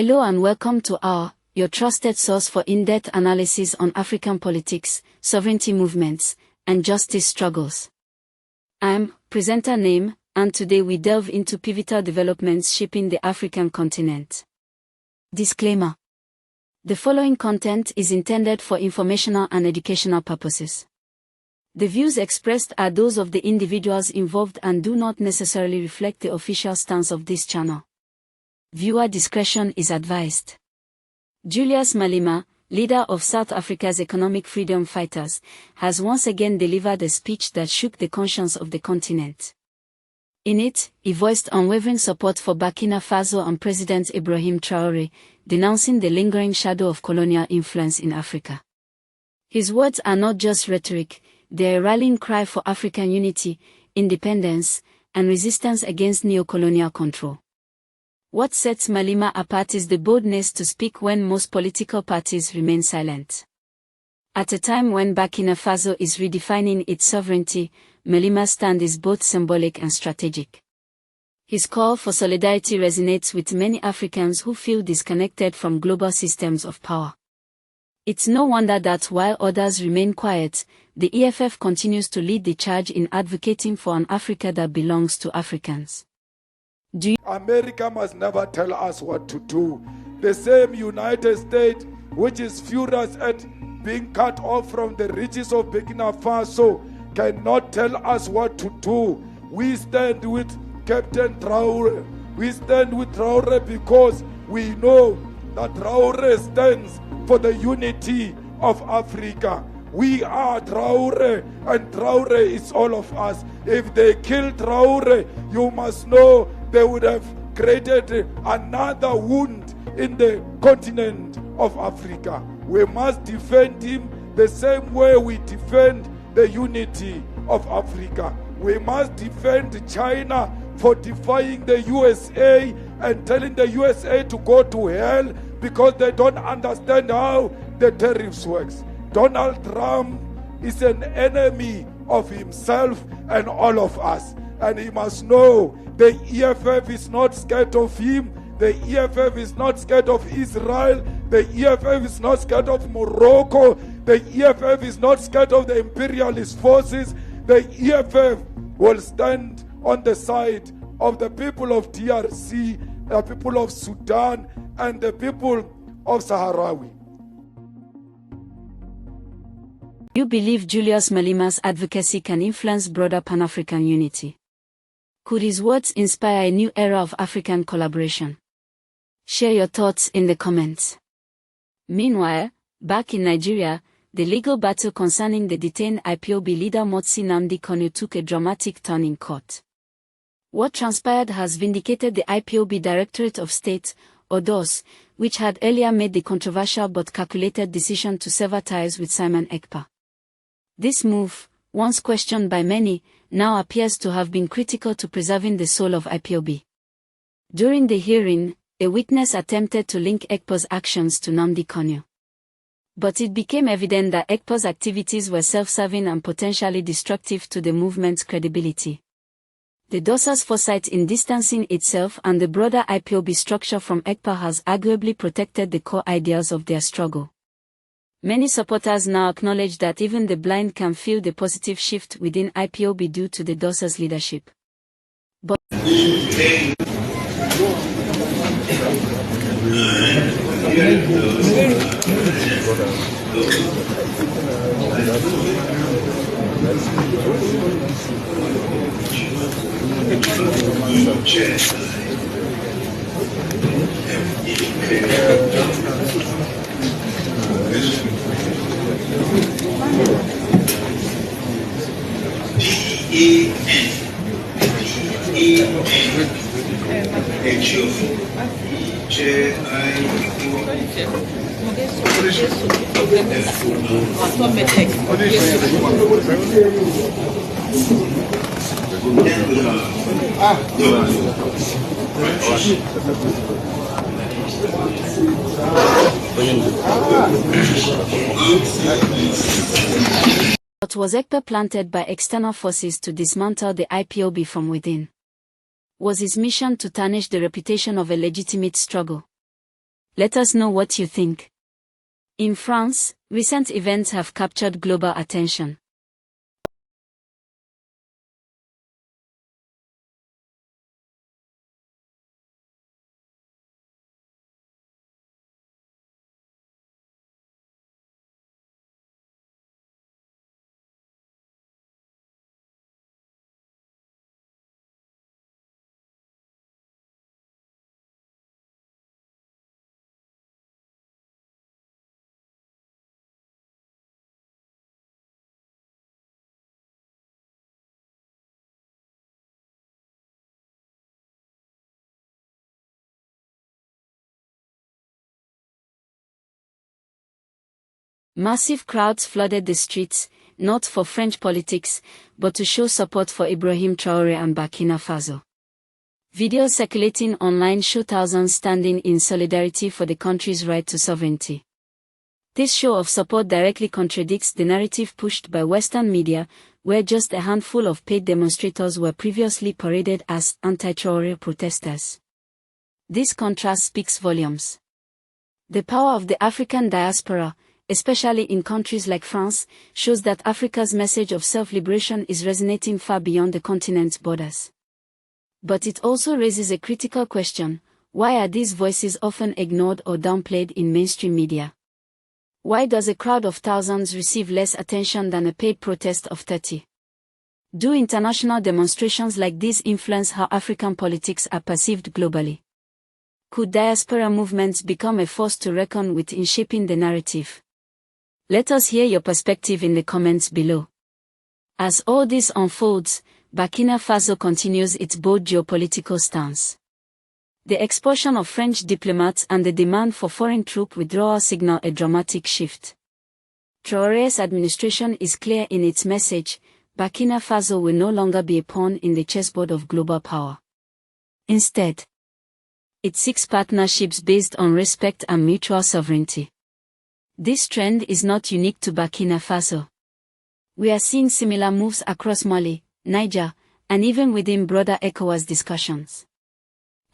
Hello and welcome to your trusted source for in-depth analysis on African politics, sovereignty movements, and justice struggles. I'm presenter Name, and today we delve into pivotal developments shaping the African continent. Disclaimer: the following content is intended for informational and educational purposes. The views expressed are those of the individuals involved and do not necessarily reflect the official stance of this channel. Viewer discretion is advised. Julius Malema, leader of South Africa's economic freedom fighters, has once again delivered a speech that shook the conscience of the continent. In it, he voiced unwavering support for Burkina Faso and President Ibrahim Traore, denouncing the lingering shadow of colonial influence in Africa. His words are not just rhetoric, they are a rallying cry for African unity, independence, and resistance against neo-colonial control. What sets Malema apart is the boldness to speak when most political parties remain silent. At a time when Burkina Faso is redefining its sovereignty, Malema's stand is both symbolic and strategic. His call for solidarity resonates with many Africans who feel disconnected from global systems of power. It's no wonder that while others remain quiet, the EFF continues to lead the charge in advocating for an Africa that belongs to Africans. America must never tell us what to do. The same United States, which is furious at being cut off from the riches of Burkina Faso, cannot tell us what to do. We stand with Captain Traoré. We stand with Traoré because we know that Traoré stands for the unity of Africa. We are Traoré, and Traoré is all of us. If they kill Traoré, you must know they would have created another wound in the continent of Africa. We must defend him the same way we defend the unity of Africa. We must defend China for defying the USA and telling the USA to go to hell because they don't understand how the tariffs works. Donald Trump is an enemy of himself and all of us. And he must know the EFF is not scared of him. The EFF is not scared of Israel. The EFF is not scared of Morocco. The EFF is not scared of the imperialist forces. The EFF will stand on the side of the people of DRC, the people of Sudan, and the people of Sahrawi. You believe Julius Malema's advocacy can influence broader Pan-African unity? Could his words inspire a new era of African collaboration? Share your thoughts in the comments. Meanwhile, back in Nigeria, the legal battle concerning the detained IPOB leader Nnamdi Kanu took a dramatic turn in court. What transpired has vindicated the IPOB Directorate of State, or DOS, which had earlier made the controversial but calculated decision to sever ties with Simon Ekpa. This move, once questioned by many, now appears to have been critical to preserving the soul of IPOB. During the hearing, a witness attempted to link Ekpa's actions to Nnamdi Kanu. But it became evident that Ekpa's activities were self-serving and potentially destructive to the movement's credibility. The DOS's foresight in distancing itself and the broader IPOB structure from Ekpa has arguably protected the core ideals of their struggle. Many supporters now acknowledge that even the blind can feel the positive shift within IPOB due to the DOS's leadership. But But was Ekpa planted by external forces to dismantle the IPOB from within? Was his mission to tarnish the reputation of a legitimate struggle? Let us know what you think. In France, recent events have captured global attention. Massive crowds flooded the streets, not for French politics, but to show support for Ibrahim Traore and Burkina Faso. Videos circulating online show thousands standing in solidarity for the country's right to sovereignty. This show of support directly contradicts the narrative pushed by Western media, where just a handful of paid demonstrators were previously paraded as anti-Traoré protesters. This contrast speaks volumes. The power of the African diaspora, especially in countries like France, shows that Africa's message of self-liberation is resonating far beyond the continent's borders. But it also raises a critical question: why are these voices often ignored or downplayed in mainstream media? Why does a crowd of thousands receive less attention than a paid protest of 30? Do international demonstrations like these influence how African politics are perceived globally? Could diaspora movements become a force to reckon with in shaping the narrative? Let us hear your perspective in the comments below. As all this unfolds, Burkina Faso continues its bold geopolitical stance. The expulsion of French diplomats and the demand for foreign troop withdrawal signal a dramatic shift. Traoré's administration is clear in its message: Burkina Faso will no longer be a pawn in the chessboard of global power. Instead, it seeks partnerships based on respect and mutual sovereignty. This trend is not unique to Burkina Faso. We are seeing similar moves across Mali, Niger, and even within broader ECOWAS discussions.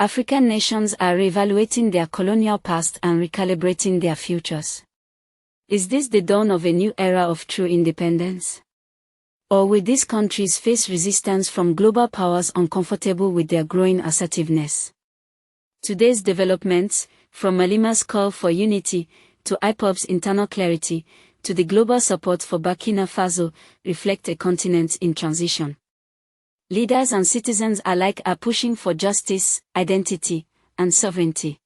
African nations are reevaluating their colonial past and recalibrating their futures. Is this the dawn of a new era of true independence? Or will these countries face resistance from global powers uncomfortable with their growing assertiveness? Today's developments, from Malema's call for unity, to IPOB's internal clarity, to the global support for Burkina Faso, reflect a continent in transition. Leaders and citizens alike are pushing for justice, identity, and sovereignty.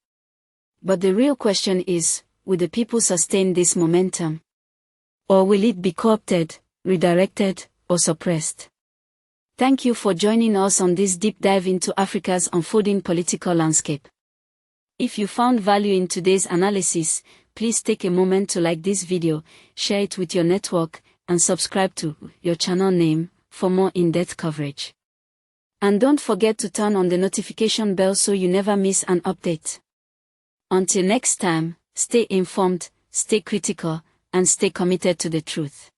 But the real question is, will the people sustain this momentum? Or will it be co-opted, redirected, or suppressed? Thank you for joining us on this deep dive into Africa's unfolding political landscape. If you found value in today's analysis, please take a moment to like this video, share it with your network, and subscribe to your channel name for more in-depth coverage. And don't forget to turn on the notification bell so you never miss an update. Until next time, stay informed, stay critical, and stay committed to the truth.